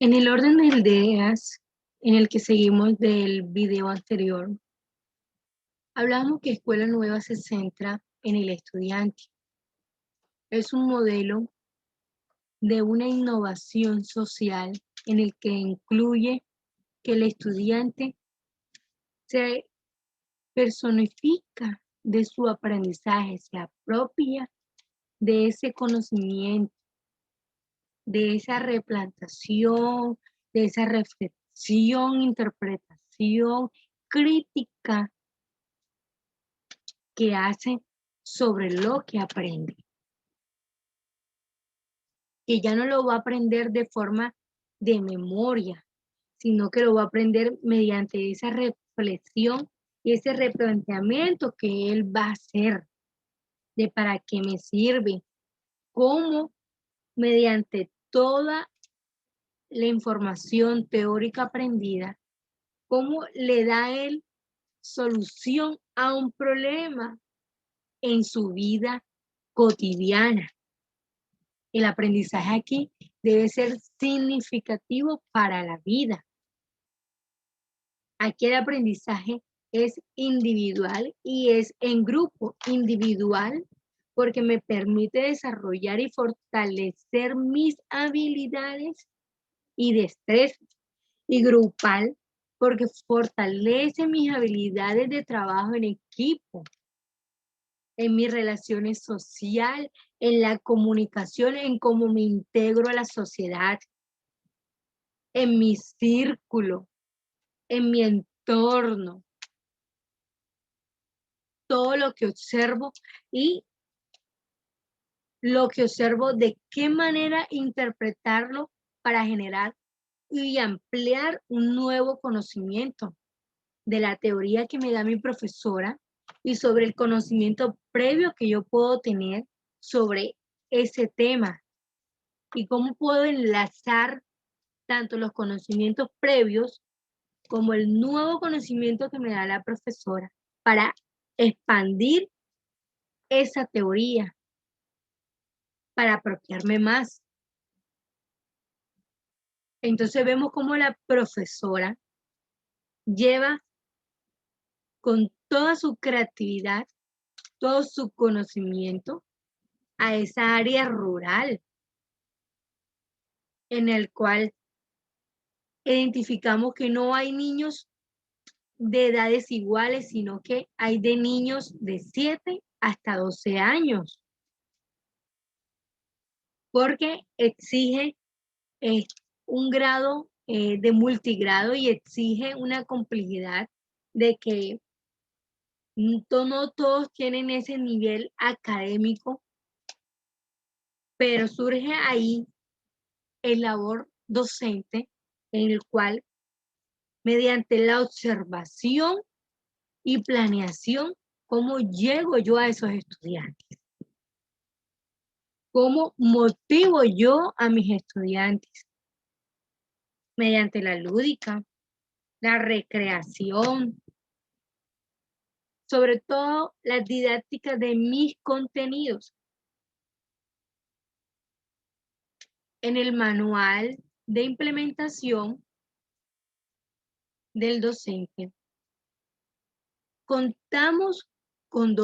En el orden de ideas en el que seguimos del video anterior, hablamos que Escuela Nueva se centra en el estudiante. Es un modelo de una innovación social en el que incluye que el estudiante se personifica de su aprendizaje, se apropia de ese conocimiento, de esa replantación, de esa reflexión, interpretación crítica que hace sobre lo que aprende. Que ya no lo va a aprender de forma de memoria, sino que lo va a aprender mediante esa reflexión y ese replanteamiento que él va a hacer de para qué me sirve, cómo mediante toda la información teórica aprendida, cómo le da él solución a un problema en su vida cotidiana. El aprendizaje aquí debe ser significativo para la vida. Aquí el aprendizaje es individual y es en grupo. Individual porque me permite desarrollar y fortalecer mis habilidades y destrezas. Y grupal porque fortalece mis habilidades de trabajo en equipo, en mis relaciones sociales, en la comunicación, en cómo me integro a la sociedad, en mi círculo, en mi entorno, todo lo que observo y lo que observo, de qué manera interpretarlo para generar y ampliar un nuevo conocimiento de la teoría que me da mi profesora y sobre el conocimiento previo que yo puedo tener sobre ese tema y cómo puedo enlazar tanto los conocimientos previos como el nuevo conocimiento que me da la profesora para expandir esa teoría, para apropiarme más. Entonces vemos cómo la profesora lleva con toda su creatividad, todo su conocimiento a esa área rural en el cual identificamos que no hay niños de edades iguales, sino que hay de niños de 7 hasta 12 años, porque exige un grado de multigrado y exige una complejidad de que no todos tienen ese nivel académico, pero surge ahí el labor docente en el cual mediante la observación y planeación, ¿cómo llego yo a esos estudiantes? ¿Cómo motivo yo a mis estudiantes? Mediante la lúdica, la recreación, sobre todo las didácticas de mis contenidos. En el manual de implementación del docente, contamos con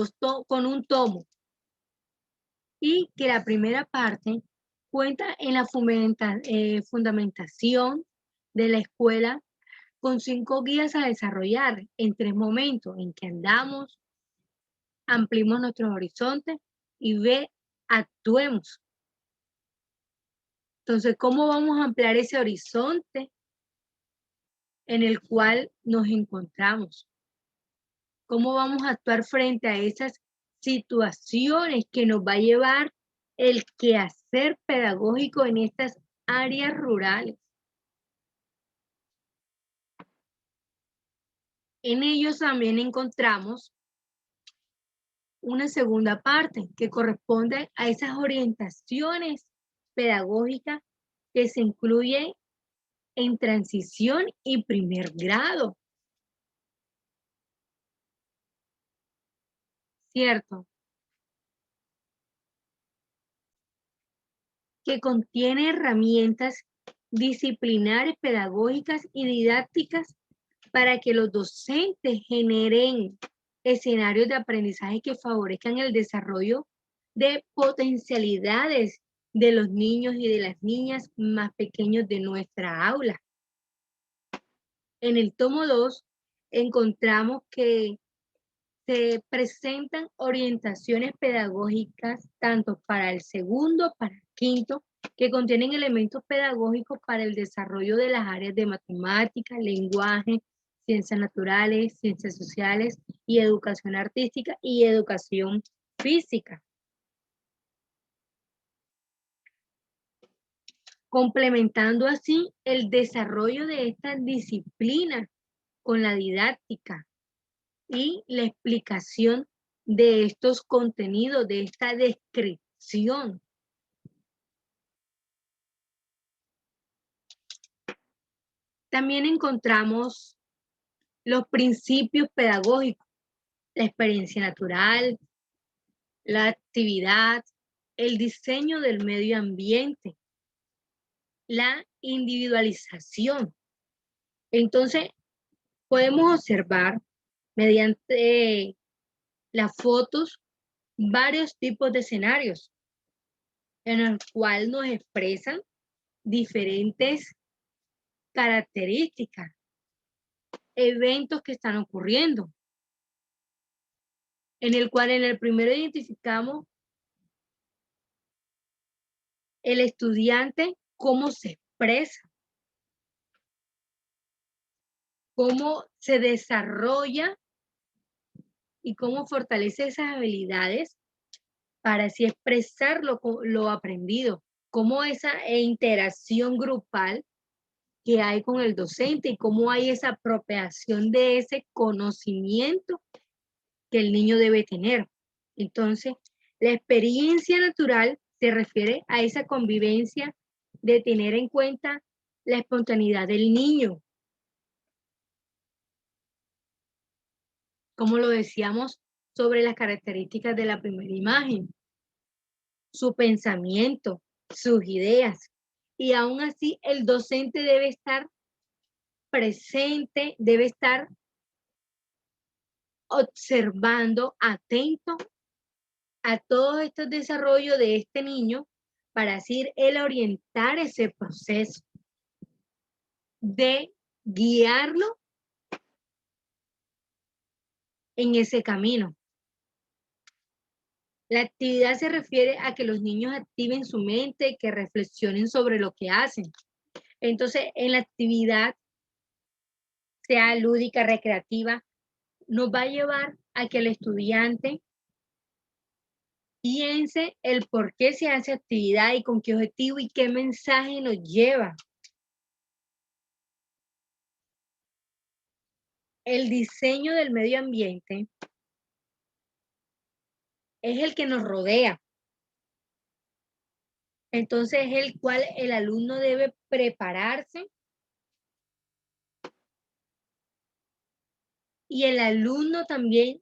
un tomo y que la primera parte cuenta en la fundamentación de la escuela con 5 guías a desarrollar en 3 momentos en que andamos, ampliemos nuestros horizontes y actuemos. Entonces, ¿cómo vamos a ampliar ese horizonte en el cual nos encontramos? ¿Cómo vamos a actuar frente a esas situaciones que nos va a llevar el quehacer pedagógico en estas áreas rurales? En ellos también encontramos una segunda parte que corresponde a esas orientaciones pedagógicas que se incluyen en transición y primer grado. ¿Cierto? Que contiene herramientas disciplinares, pedagógicas y didácticas para que los docentes generen escenarios de aprendizaje que favorezcan el desarrollo de potencialidades de los niños y de las niñas más pequeños de nuestra aula. En el tomo 2 encontramos que se presentan orientaciones pedagógicas tanto para el segundo, para el quinto, que contienen elementos pedagógicos para el desarrollo de las áreas de matemáticas, lenguaje, ciencias naturales, ciencias sociales y educación artística y educación física. Complementando así el desarrollo de estas disciplinas con la didáctica y la explicación de estos contenidos, de esta descripción. También encontramos los principios pedagógicos, la experiencia natural, la actividad, el diseño del medio ambiente, la individualización. Entonces, podemos observar mediante las fotos varios tipos de escenarios en el cual nos expresan diferentes características, eventos que están ocurriendo, en el cual en el primero identificamos el estudiante, cómo se expresa, cómo se desarrolla y cómo fortalece esas habilidades para así expresar lo aprendido, cómo esa interacción grupal que hay con el docente y cómo hay esa apropiación de ese conocimiento que el niño debe tener. Entonces, la experiencia natural se refiere a esa convivencia de tener en cuenta la espontaneidad del niño. Como lo decíamos sobre las características de la primera imagen, su pensamiento, sus ideas. Y aún así, el docente debe estar presente, debe estar observando, atento a todos estos desarrollos de este niño para así él orientar ese proceso de guiarlo en ese camino. La actividad se refiere a que los niños activen su mente, que reflexionen sobre lo que hacen. Entonces, en la actividad, sea lúdica, recreativa, nos va a llevar a que el estudiante piense el por qué se hace actividad y con qué objetivo y qué mensaje nos lleva. El diseño del medio ambiente es el que nos rodea. Entonces es el cual el alumno debe prepararse y el alumno también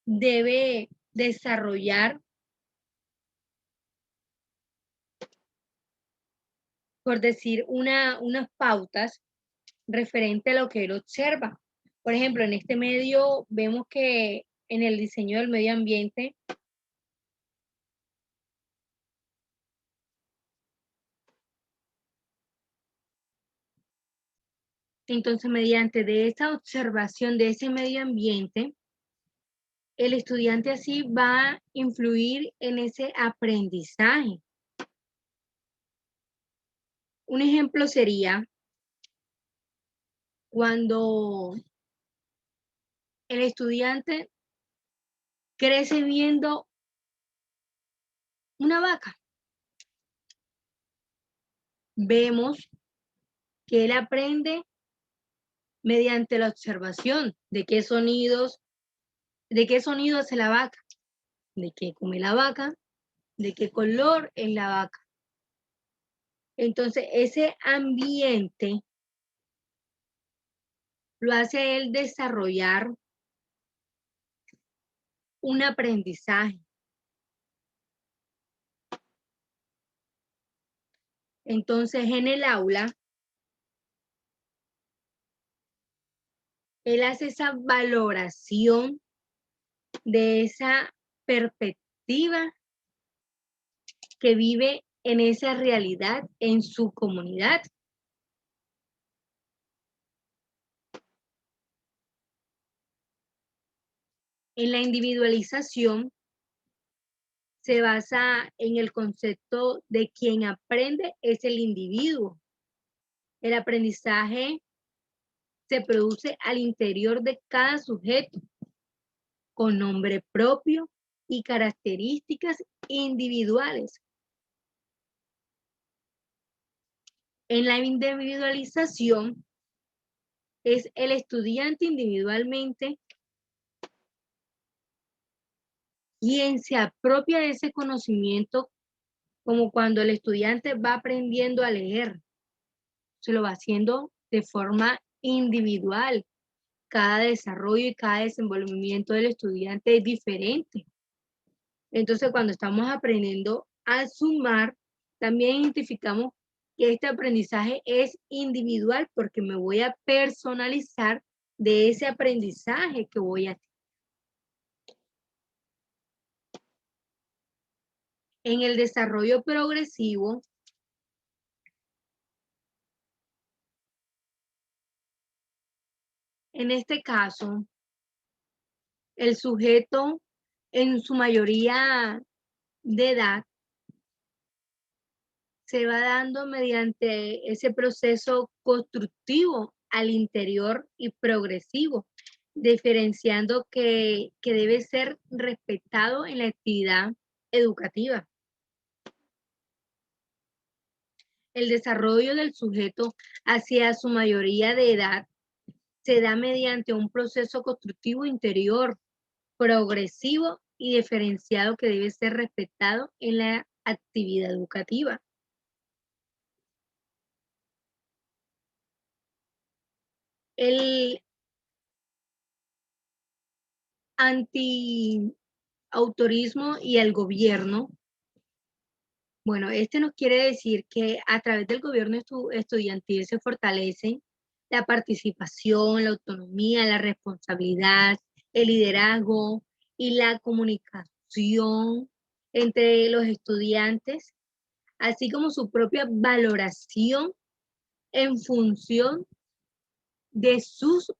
debe desarrollar, por decir, unas pautas referente a lo que él observa. Por ejemplo, en este medio vemos que en el diseño del medio ambiente entonces, mediante de esa observación de ese medio ambiente, el estudiante así va a influir en ese aprendizaje. Un ejemplo sería cuando el estudiante crece viendo una vaca. Vemos que él aprende mediante la observación de qué sonido hace la vaca, de qué come la vaca, de qué color es la vaca. Entonces, ese ambiente lo hace a él desarrollar un aprendizaje. Entonces, en el aula, él hace esa valoración de esa perspectiva que vive en esa realidad en su comunidad. En la individualización se basa en el concepto de quien aprende es el individuo. El aprendizaje se produce al interior de cada sujeto, con nombre propio y características individuales. En la individualización es el estudiante individualmente quien se apropia de ese conocimiento, como cuando el estudiante va aprendiendo a leer, se lo va haciendo de forma individual. Cada desarrollo y cada desenvolvimiento del estudiante es diferente. Entonces, cuando estamos aprendiendo a sumar, también identificamos que este aprendizaje es individual porque me voy a personalizar de ese aprendizaje que voy a hacer. En el desarrollo progresivo, en este caso, el sujeto en su mayoría de edad se va dando mediante ese proceso constructivo al interior y progresivo, diferenciando que debe ser respetado en la actividad educativa. El desarrollo del sujeto hacia su mayoría de edad se da mediante un proceso constructivo interior, progresivo y diferenciado que debe ser respetado en la actividad educativa. El antiautorismo y el gobierno, bueno, este nos quiere decir que a través del gobierno estudiantil se fortalece la participación, la autonomía, la responsabilidad, el liderazgo y la comunicación entre los estudiantes, así como su propia valoración en función de sus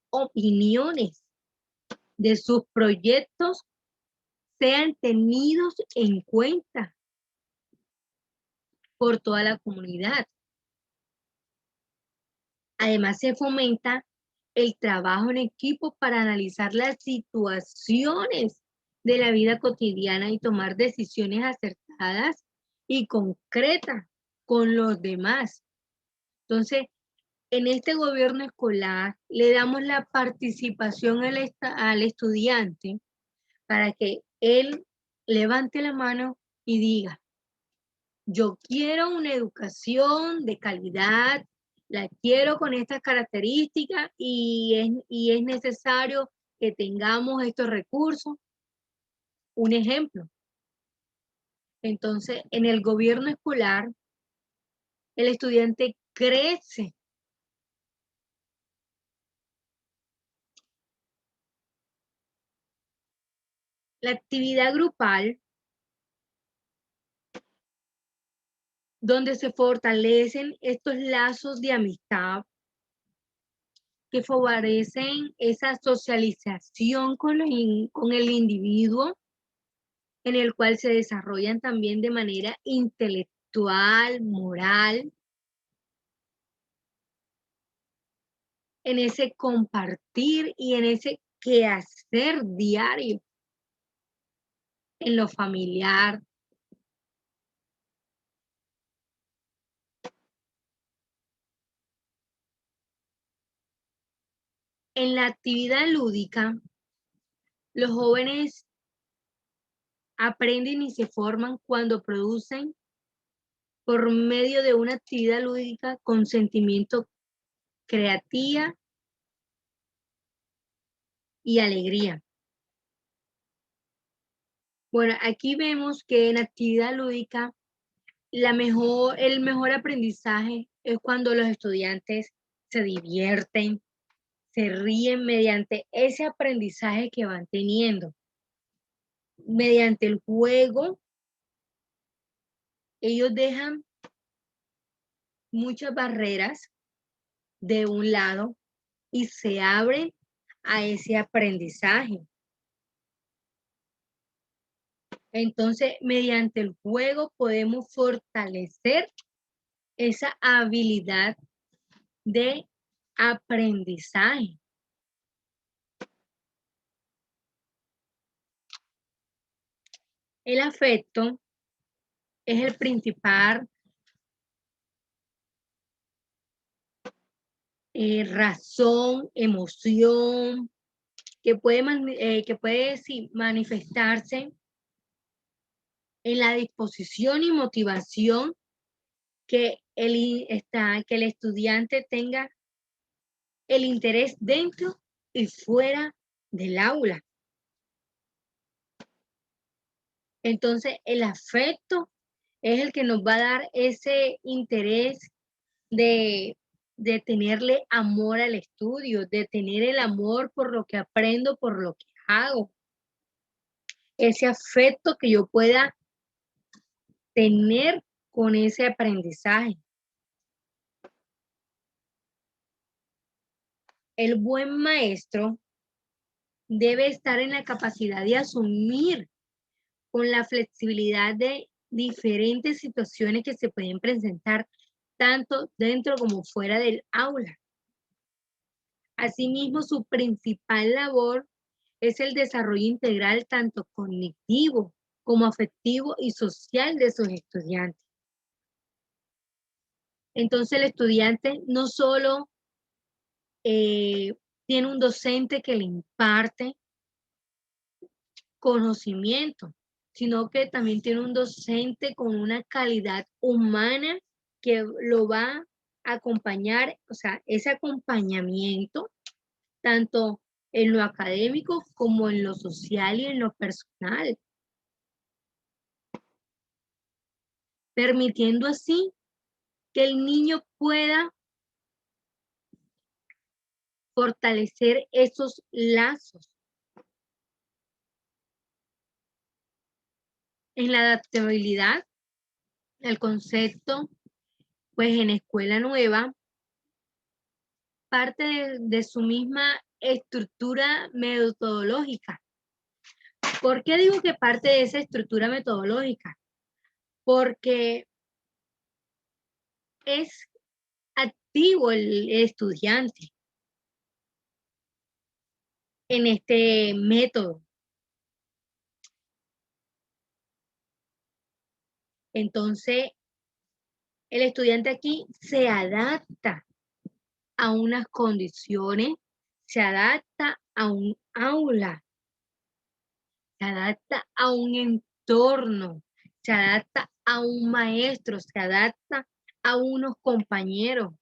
opiniones, de sus proyectos, sean tenidos en cuenta por toda la comunidad. Además, se fomenta el trabajo en equipo para analizar las situaciones de la vida cotidiana y tomar decisiones acertadas y concretas con los demás. Entonces, en este gobierno escolar le damos la participación al estudiante para que él levante la mano y diga, yo quiero una educación de calidad, la quiero con estas características y es necesario que tengamos estos recursos. Un ejemplo. Entonces, en el gobierno escolar, el estudiante crece. La actividad grupal, donde se fortalecen estos lazos de amistad que favorecen esa socialización con el individuo, en el cual se desarrollan también de manera intelectual, moral, en ese compartir y en ese quehacer diario, en lo familiar. En la actividad lúdica, los jóvenes aprenden y se forman cuando producen por medio de una actividad lúdica con sentimiento creativa y alegría. Bueno, aquí vemos que en actividad lúdica el mejor aprendizaje es cuando los estudiantes se divierten, se ríen mediante ese aprendizaje que van teniendo. Mediante el juego, ellos dejan muchas barreras de un lado y se abren a ese aprendizaje. Entonces, mediante el juego podemos fortalecer esa habilidad de aprendizaje. El afecto es el principal razón, emoción, que puede sí, manifestarse en la disposición y motivación que el estudiante tenga el interés dentro y fuera del aula. Entonces, el afecto es el que nos va a dar ese interés de tenerle amor al estudio, de tener el amor por lo que aprendo, por lo que hago. Ese afecto que yo pueda tener con ese aprendizaje. El buen maestro debe estar en la capacidad de asumir con la flexibilidad de diferentes situaciones que se pueden presentar tanto dentro como fuera del aula. Asimismo, su principal labor es el desarrollo integral tanto cognitivo como afectivo y social de sus estudiantes. Entonces, el estudiante no solo tiene un docente que le imparte conocimiento, sino que también tiene un docente con una calidad humana que lo va a acompañar, o sea, ese acompañamiento, tanto en lo académico como en lo social y en lo personal, permitiendo así que el niño pueda fortalecer esos lazos. En la adaptabilidad, el concepto, pues en Escuela Nueva, parte de su misma estructura metodológica. ¿Por qué digo que parte de esa estructura metodológica? Porque es activo el estudiante en este método. Entonces, el estudiante aquí se adapta a unas condiciones, se adapta a un aula, se adapta a un entorno, se adapta a un maestro, se adapta a unos compañeros,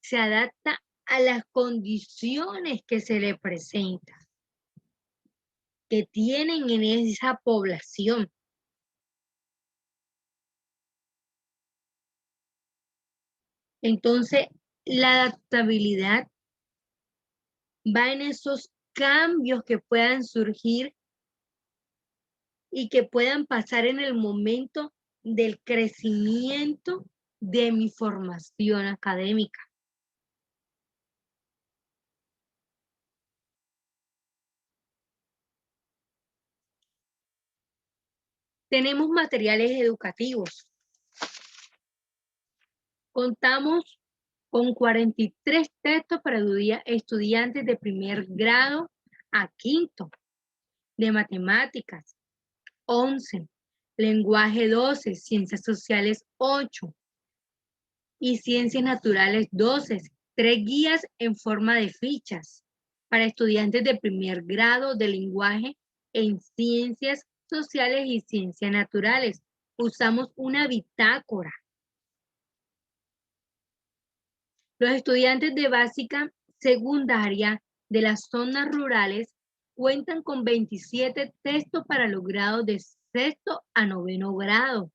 se adapta a las condiciones que se le presentan, que tienen en esa población. Entonces, la adaptabilidad va en esos cambios que puedan surgir y que puedan pasar en el momento del crecimiento de mi formación académica. Tenemos materiales educativos. Contamos con 43 textos para estudiantes de primer grado a quinto, de matemáticas, 11, lenguaje 12, ciencias sociales 8 y ciencias naturales 12, 3 guías en forma de fichas para estudiantes de primer grado de lenguaje en ciencias sociales y ciencias naturales. Usamos una bitácora. Los estudiantes de básica secundaria de las zonas rurales cuentan con 27 textos para los grados de sexto a noveno grado,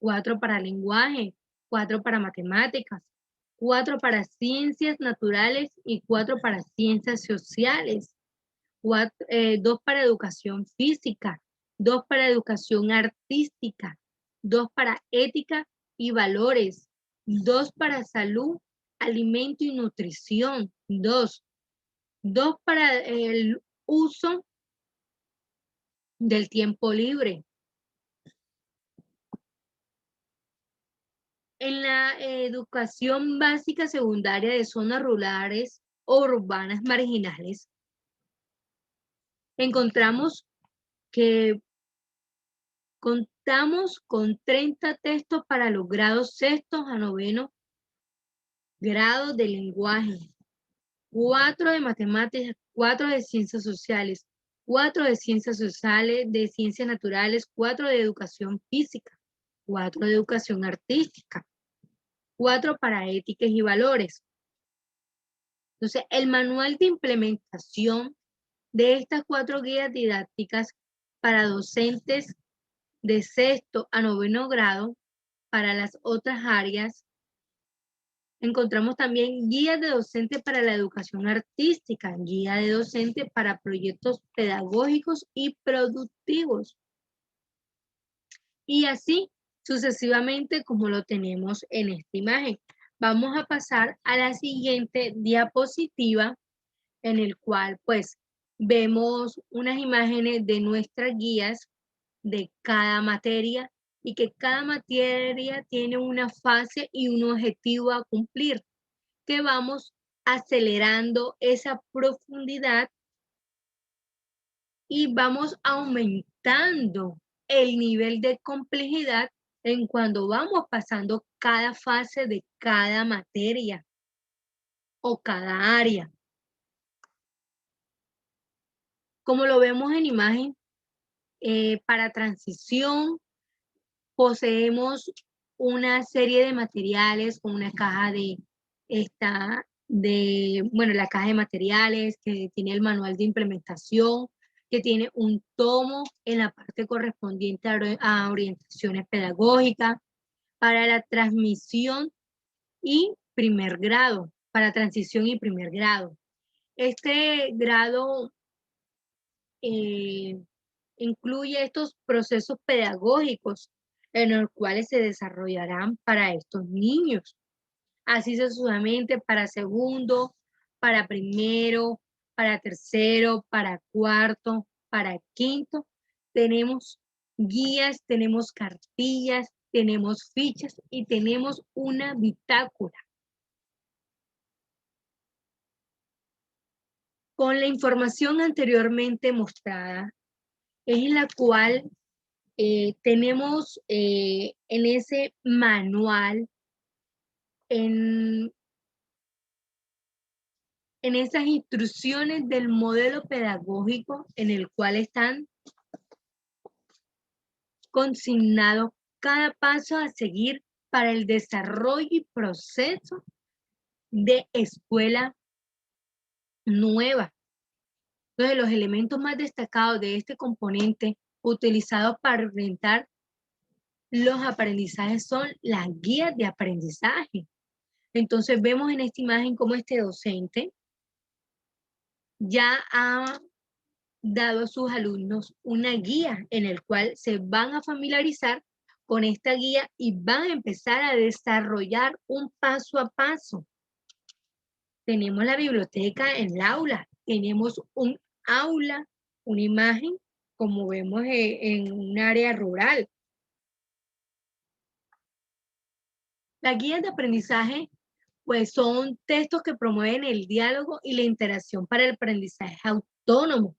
4 para lenguaje, 4 para matemáticas, 4 para ciencias naturales y 4 para ciencias sociales, 2 para educación física, 2 para educación artística, 2 para ética y valores, 2 para salud, alimento y nutrición, 2 para el uso del tiempo libre. En la educación básica secundaria de zonas rurales o urbanas marginales, encontramos que contamos con 30 textos para los grados sextos a noveno grado de lenguaje, 4 de matemáticas, 4 de ciencias sociales, 4 de ciencias sociales, de ciencias naturales, 4 de educación física, 4 de educación artística, 4 para éticas y valores. Entonces, el manual de implementación de estas 4 guías didácticas para docentes de sexto a noveno grado, para las otras áreas, encontramos también guías de docentes para la educación artística, guía de docentes para proyectos pedagógicos y productivos. Y así sucesivamente como lo tenemos en esta imagen. Vamos a pasar a la siguiente diapositiva, en el cual pues vemos unas imágenes de nuestras guías de cada materia y que cada materia tiene una fase y un objetivo a cumplir, que vamos acelerando esa profundidad y vamos aumentando el nivel de complejidad en cuando vamos pasando cada fase de cada materia o cada área. Como lo vemos en imagen, para transición poseemos una serie de materiales con una caja la caja de materiales que tiene el manual de implementación, que tiene un tomo en la parte correspondiente a orientaciones pedagógicas, para la transmisión y primer grado, para transición y primer grado. Este grado incluye estos procesos pedagógicos en los cuales se desarrollarán para estos niños. Así sucesivamente para segundo, para primero, para tercero, para cuarto, para quinto. Tenemos guías, tenemos cartillas, tenemos fichas y tenemos una bitácora con la información anteriormente mostrada, en la cual tenemos en ese manual, en esas instrucciones del modelo pedagógico en el cual están consignados cada paso a seguir para el desarrollo y proceso de escuela nueva. Entonces, los elementos más destacados de este componente utilizados para orientar los aprendizajes son las guías de aprendizaje. Entonces, vemos en esta imagen cómo este docente ya ha dado a sus alumnos una guía en el cual se van a familiarizar con esta guía y van a empezar a desarrollar un paso a paso. Tenemos la biblioteca en el aula, tenemos un aula, una imagen, como vemos en un área rural. Las guías de aprendizaje, pues son textos que promueven el diálogo y la interacción para el aprendizaje autónomo.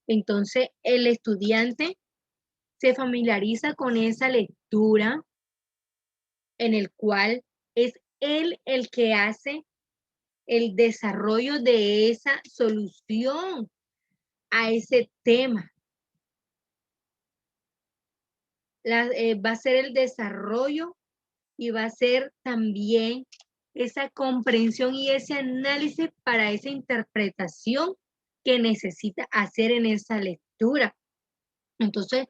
Entonces, el estudiante se familiariza con esa lectura en el cual es él el que hace el desarrollo de esa solución a ese tema. Va a ser el desarrollo y va a ser también esa comprensión y ese análisis para esa interpretación que necesita hacer en esa lectura. Entonces,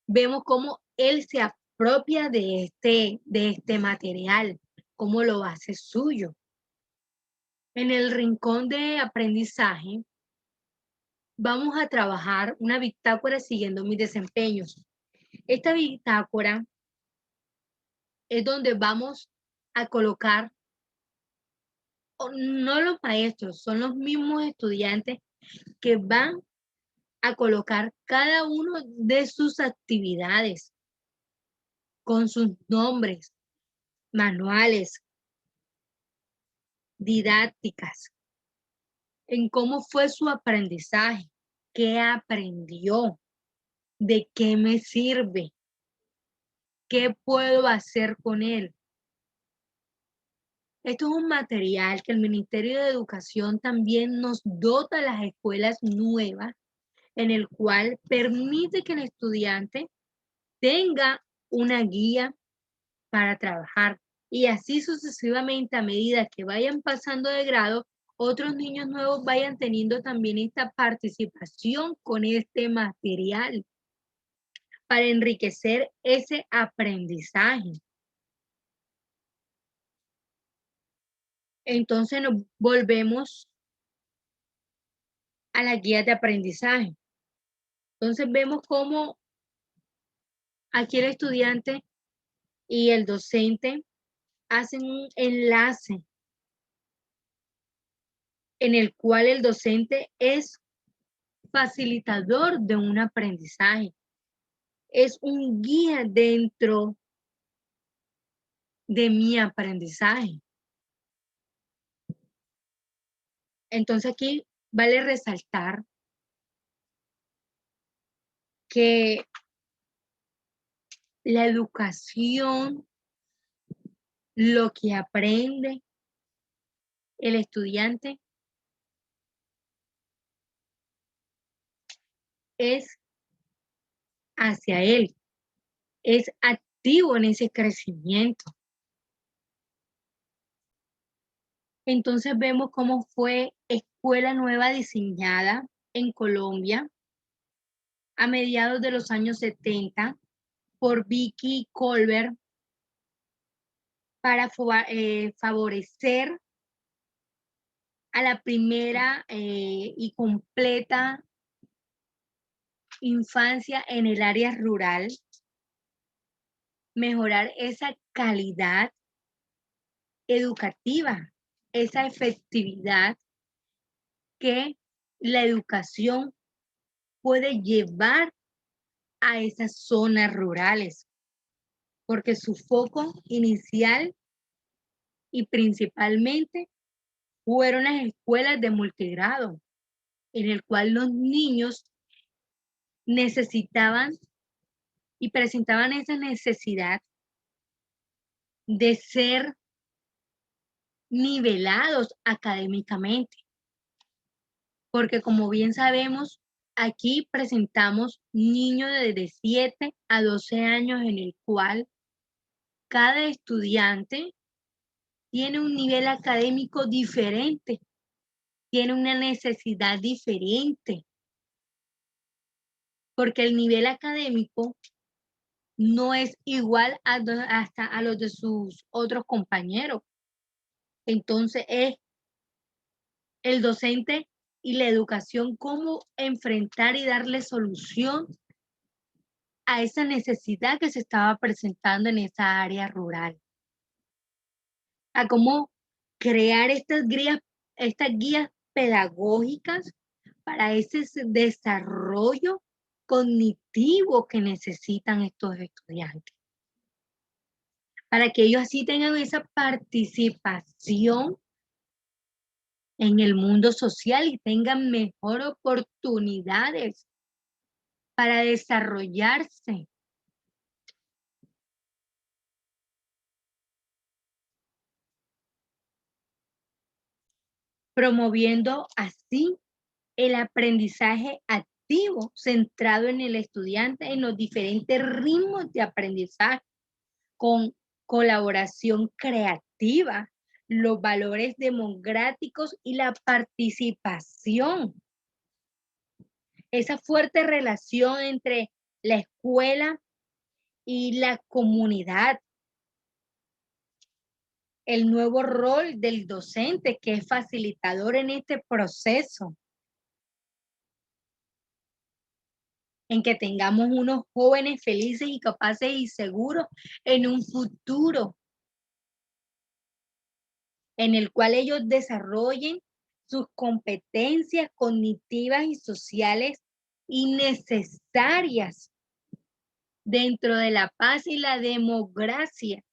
vemos cómo él se apropia de este material, cómo lo hace suyo. En el rincón de aprendizaje, vamos a trabajar una bitácora siguiendo mis desempeños. Esta bitácora es donde vamos a colocar, no los maestros, son los mismos estudiantes que van a colocar cada uno de sus actividades con sus nombres, manuales, didácticas, en cómo fue su aprendizaje, qué aprendió, de qué me sirve, qué puedo hacer con él. Esto es un material que el Ministerio de Educación también nos dota a las escuelas nuevas, en el cual permite que el estudiante tenga una guía para trabajar y así sucesivamente a medida que vayan pasando de grado, otros niños nuevos vayan teniendo también esta participación con este material para enriquecer ese aprendizaje. Entonces nos volvemos a las guías de aprendizaje. Entonces vemos cómo aquí el estudiante y el docente hacen un enlace en el cual el docente es facilitador de un aprendizaje, es un guía dentro de mi aprendizaje. Entonces aquí vale resaltar que la educación, lo que aprende el estudiante es hacia él, es activo en ese crecimiento. Entonces vemos cómo fue Escuela Nueva diseñada en Colombia a mediados de los años 70 por Vicky Colbert para favorecer a la primera y completa infancia en el área rural, mejorar esa calidad educativa, esa efectividad que la educación puede llevar a esas zonas rurales, porque su foco inicial y principalmente fueron las escuelas de multigrado, en el cual los niños necesitaban y presentaban esa necesidad de ser nivelados académicamente, porque como bien sabemos, aquí presentamos niños de 7 a 12 años en el cual cada estudiante tiene un nivel académico diferente, tiene una necesidad diferente, porque el nivel académico no es igual hasta a los de sus otros compañeros. Entonces es el docente y la educación cómo enfrentar y darle solución a esa necesidad que se estaba presentando en esa área rural, a cómo crear estas guías pedagógicas para ese desarrollo cognitivo que necesitan estos estudiantes, para que ellos así tengan esa participación en el mundo social y tengan mejor oportunidades para desarrollarse. Promoviendo así el aprendizaje activo centrado en el estudiante en los diferentes ritmos de aprendizaje con colaboración creativa, los valores democráticos y la participación. Esa fuerte relación entre la escuela y la comunidad. El nuevo rol del docente, que es facilitador en este proceso, en que tengamos unos jóvenes felices y capaces y seguros en un futuro en el cual ellos desarrollen sus competencias cognitivas y sociales y necesarias dentro de la paz y la democracia.